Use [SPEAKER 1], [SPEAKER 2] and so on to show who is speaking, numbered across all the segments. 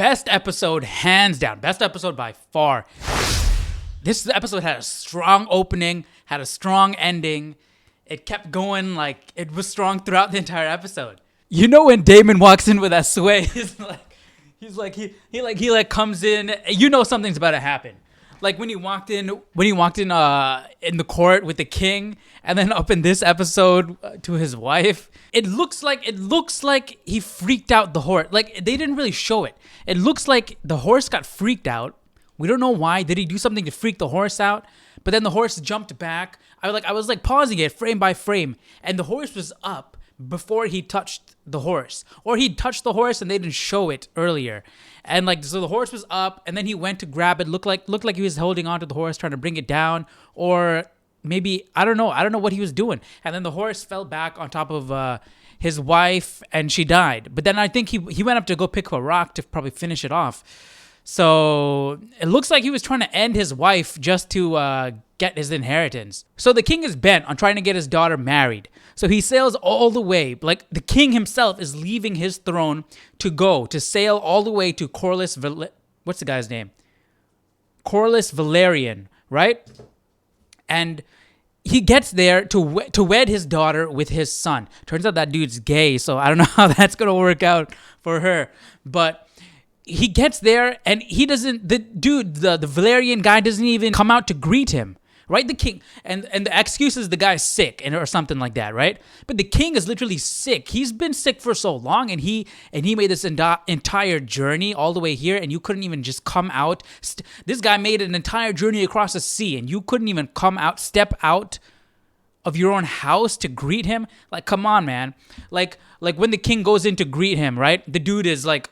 [SPEAKER 1] best episode, hands down. Best episode by far. This episode had a strong opening, had a strong ending. It kept going, like, it was strong throughout the entire episode. You know when Daemon walks in with that sway, he comes in, you know something's about to happen. Like when he walked in the court with the king, and then up in this episode to his wife, it looks like he freaked out the horse. Like they didn't really show it. It looks like the horse got freaked out. We don't know why. Did he do something to freak the horse out? But then the horse jumped back. I was pausing it frame by frame, and the horse was up before he touched the horse, or he touched the horse and they didn't show it earlier. And so the horse was up, and then he went to grab it. Looked like he was holding onto the horse, trying to bring it down, or maybe I don't know what he was doing. And then the horse fell back on top of his wife, and she died. But then I think he went up to go pick up a rock to probably finish it off. So it looks like he was trying to end his wife just to get his inheritance. So the king is bent on trying to get his daughter married. So he sails all the way, like the king himself is leaving his throne to sail all the way to what's the guy's name? Corlys Velaryon, right? And he gets there to wed his daughter with his son. Turns out that dude's gay, so I don't know how that's going to work out for her. But he gets there, and the Velaryon guy doesn't even come out to greet him, right? The king, and the excuse is the guy's sick or something like that, right? But the king is literally sick. He's been sick for so long, and he made this entire journey all the way here, and you couldn't even just come out. This guy made an entire journey across the sea, and you couldn't even step out of your own house to greet him. Like, come on, man. Like when the king goes in to greet him, right? The dude is like,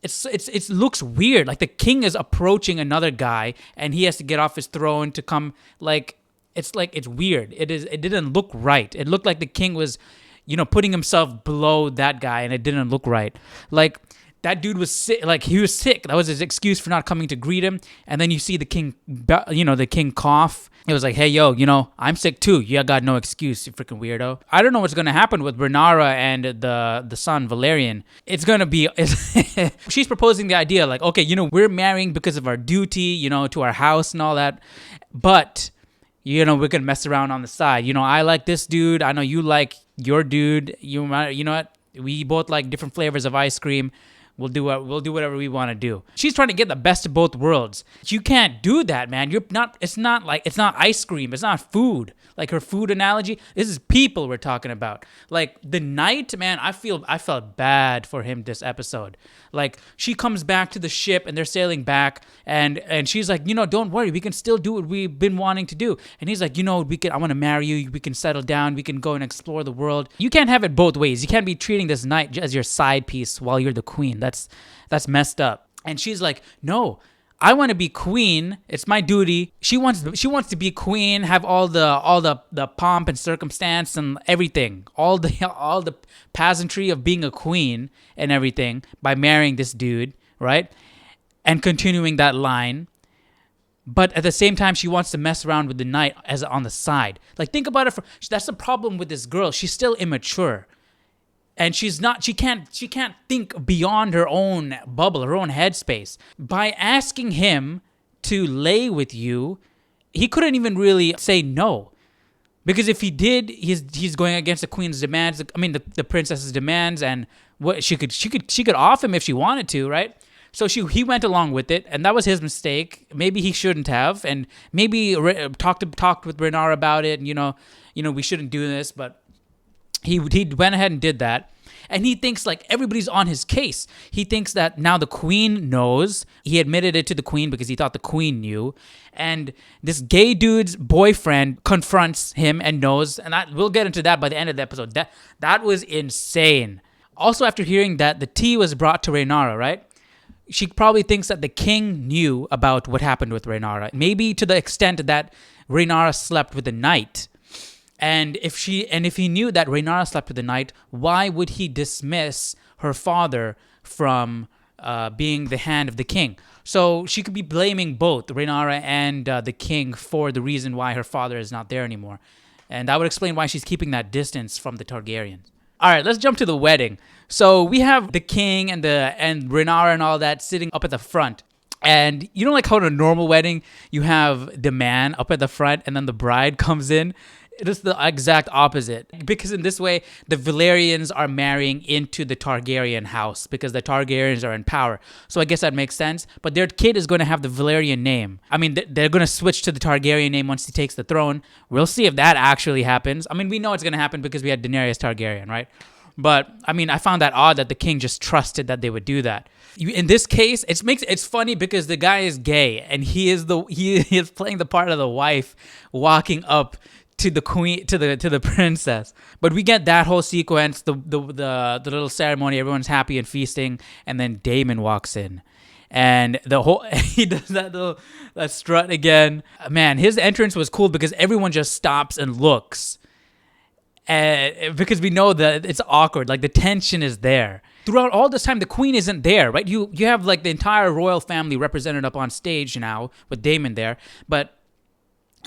[SPEAKER 1] it looks weird. Like the king is approaching another guy, and he has to get off his throne to come. It's weird. It didn't look right. It looked like the king was, putting himself below that guy, and it didn't look right. Like that dude was sick. Like he was sick. That was his excuse for not coming to greet him. And then you see the king, the king cough. It was like, hey, yo, I'm sick too. You got no excuse, you freaking weirdo. I don't know what's going to happen with Rhaenyra and the son, Velaryon. It's going to be... She's proposing the idea, like, okay, we're marrying because of our duty, to our house and all that. But, we're going to mess around on the side. I like this dude. I know you like your dude. You know what? We both like different flavors of ice cream. We'll do whatever we want to do. She's trying to get the best of both worlds. You can't do that, man. It's not ice cream. It's not food. Like her food analogy. This is people we're talking about. Like the knight, man, I felt bad for him this episode. Like she comes back to the ship and they're sailing back and she's like, don't worry, we can still do what we've been wanting to do. And he's like, I want to marry you. We can settle down. We can go and explore the world. You can't have it both ways. You can't be treating this knight as your side piece while you're the queen. That's messed up. And she's like, no, I want to be queen. It's my duty. She wants to be queen, have all the pomp and circumstance and everything, all the pageantry of being a queen and everything by marrying this dude, right? And continuing that line. But at the same time, she wants to mess around with the knight as on the side. Like think about it. That's the problem with this girl. She's still immature. And she can't think beyond her own bubble, her own headspace. By asking him to lay with you, he couldn't even really say no. Because if he did, he's going against the queen's demands. I mean, the princess's demands, and what she could off him if she wanted to, right? So he went along with it, and that was his mistake. Maybe he shouldn't have, and maybe talked with Rhaenyra about it, and we shouldn't do this, but he went ahead and did that. And he thinks like everybody's on his case. He thinks that now the queen knows. He admitted it to the queen because he thought the queen knew. And this gay dude's boyfriend confronts him and knows. And we'll get into that by the end of the episode. That was insane. Also, after hearing that, the tea was brought to Rhaenyra, right? She probably thinks that the king knew about what happened with Rhaenyra. Maybe to the extent that Rhaenyra slept with the knight. And if he knew that Rhaenyra slept with the knight, why would he dismiss her father from being the hand of the king? So she could be blaming both Rhaenyra and the king for the reason why her father is not there anymore. And that would explain why she's keeping that distance from the Targaryens. All right, let's jump to the wedding. So we have the king and Rhaenyra and all that sitting up at the front. And you know, like how in a normal wedding, you have the man up at the front and then the bride comes in? It is the exact opposite. Because in this way, the Velaryons are marrying into the Targaryen house because the Targaryens are in power. So I guess that makes sense. But their kid is going to have the Valyrian name. I mean, they're going to switch to the Targaryen name once he takes the throne. We'll see if that actually happens. I mean, we know it's going to happen because we had Daenerys Targaryen, right? But I mean, I found that odd that the king just trusted that they would do that. In this case, it's funny because the guy is gay and he is playing the part of the wife walking up to the queen, to the princess. But we get that whole sequence, the little ceremony, everyone's happy and feasting, and then Daemon walks in. And he does that strut again. Man, his entrance was cool because everyone just stops and looks. Because we know that it's awkward, like the tension is there. Throughout all this time, the queen isn't there, right? You have like the entire royal family represented up on stage now with Daemon there, but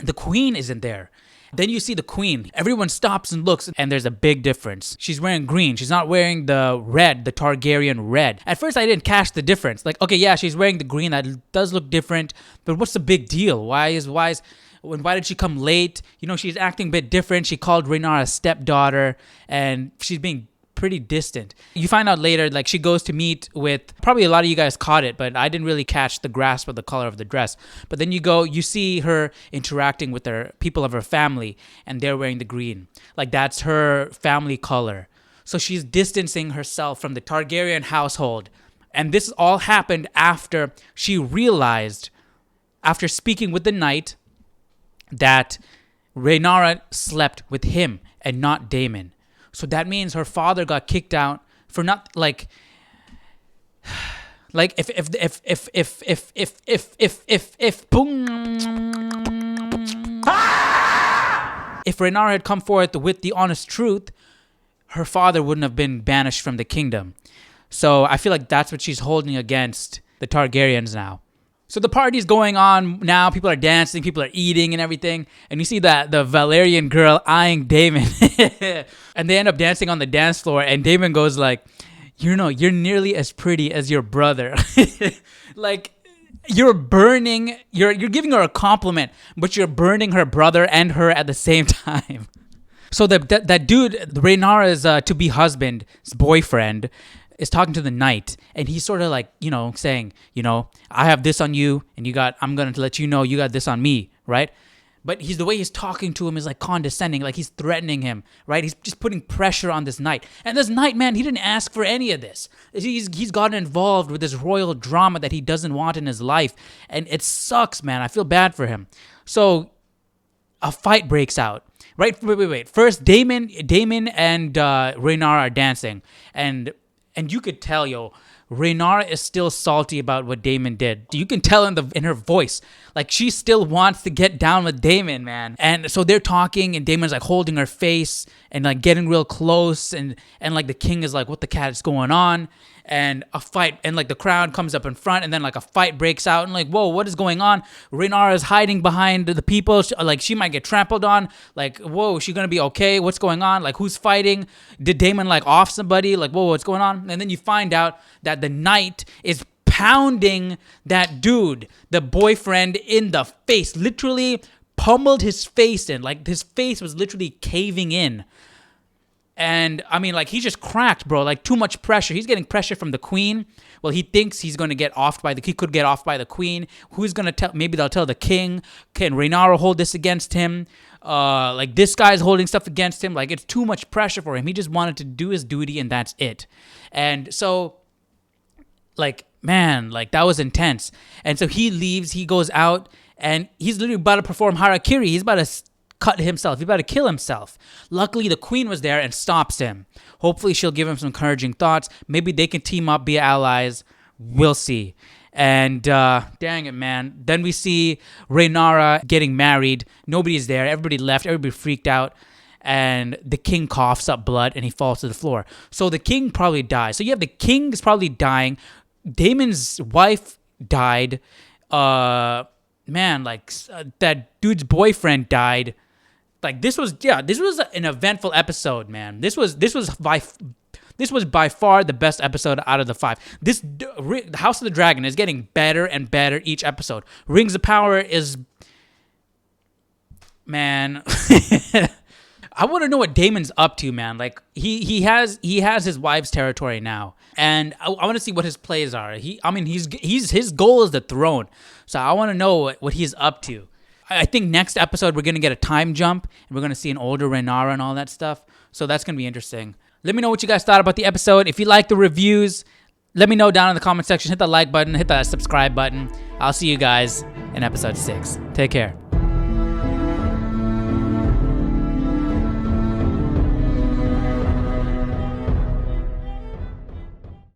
[SPEAKER 1] the queen isn't there. Then you see the queen. Everyone stops and looks, and there's a big difference. She's wearing green. She's not wearing the red, the Targaryen red. At first, I didn't catch the difference. Like, okay, yeah, she's wearing the green. That does look different, but what's the big deal? Why did she come late? You know, she's acting a bit different. She called Rhaenyra a stepdaughter, and she's being pretty distant. You find out later, like, she goes to meet with, probably a lot of you guys caught it, but I didn't really catch the grasp of the color of the dress. But then you see her interacting with the people of her family, and they're wearing the green. Like, that's her family color. So she's distancing herself from the Targaryen household. And this all happened after she realized, after speaking with the knight, that Rhaenyra slept with him and not Daemon. So that means her father got kicked out for not if Rhaenyra had come forth with the honest truth, her father wouldn't have been banished from the kingdom. So I feel like that's what she's holding against the Targaryens now. So the party's going on now. People are dancing, people are eating and everything. And you see that the Valyrian girl eyeing Daemon. And they end up dancing on the dance floor. And Daemon goes like, you're nearly as pretty as your brother. Like, you're giving her a compliment, but you're burning her brother and her at the same time. So that dude, Rhaenyra's to-be husband's boyfriend, is talking to the knight, and he's sort of like, saying, I have this on you, and I'm going to let you know you got this on me, right? But the way he's talking to him is like condescending, like he's threatening him, right? He's just putting pressure on this knight. And this knight, man, he didn't ask for any of this. He's gotten involved with this royal drama that he doesn't want in his life, and it sucks, man. I feel bad for him. So a fight breaks out. Right? Wait. First, Daemon and Rhaenyra are dancing, and you could tell, Rhaenyra is still salty about what Daemon did. You can tell in her voice, like she still wants to get down with Daemon, man. And so they're talking, and Daemon's like holding her face and like getting real close, and like the king is like, "What the cat is going on?" And a fight, and like the crowd comes up in front, and then like a fight breaks out, and like, whoa, what is going on? Rhaenyra is hiding behind the people, like she might get trampled on. Like, whoa, is she gonna be okay? What's going on? Like, who's fighting? Did Daemon like off somebody? Like, whoa, what's going on? And then you find out that the knight is pounding that dude, the boyfriend, in the face, literally pummeled his face in, like his face was literally caving in. And I mean, like, he's just cracked, bro. Like, too much pressure. He's getting pressure from the queen. Well, he thinks he could get offed by the queen. Who's gonna tell? Maybe they'll tell the king. Can Rhaenyra hold this against him? Like, this guy's holding stuff against him. Like, it's too much pressure for him. He just wanted to do his duty, and that's it. And so, like, man, like, that was intense. And so he leaves. He goes out, and he's literally about to perform harakiri. He's about to cut himself. He's about to kill himself. Luckily, the queen was there and stops him. Hopefully, she'll give him some encouraging thoughts. Maybe they can team up, be allies. We'll see. And dang it, man. Then we see Rhaenyra getting married. Nobody's there. Everybody left. Everybody freaked out. And the king coughs up blood, and he falls to the floor. So the king probably dies. So you have the king is probably dying. Daemon's wife died. Man, like, that dude's boyfriend died. Like this was an eventful episode, man. This was by far the best episode out of the 5. The House of the Dragon is getting better and better each episode. Rings of Power is, man. I want to know what Daemon's up to, man. Like he has his wife's territory now, and I want to see what his plays are. His goal is the throne, so I want to know what he's up to. I think next episode we're gonna get a time jump, and we're gonna see an older Rhaenyra and all that stuff. So that's gonna be interesting. Let me know what you guys thought about the episode. If you like the reviews, let me know down in the comment section. Hit the like button, hit the subscribe button. I'll see you guys in episode 6. Take care.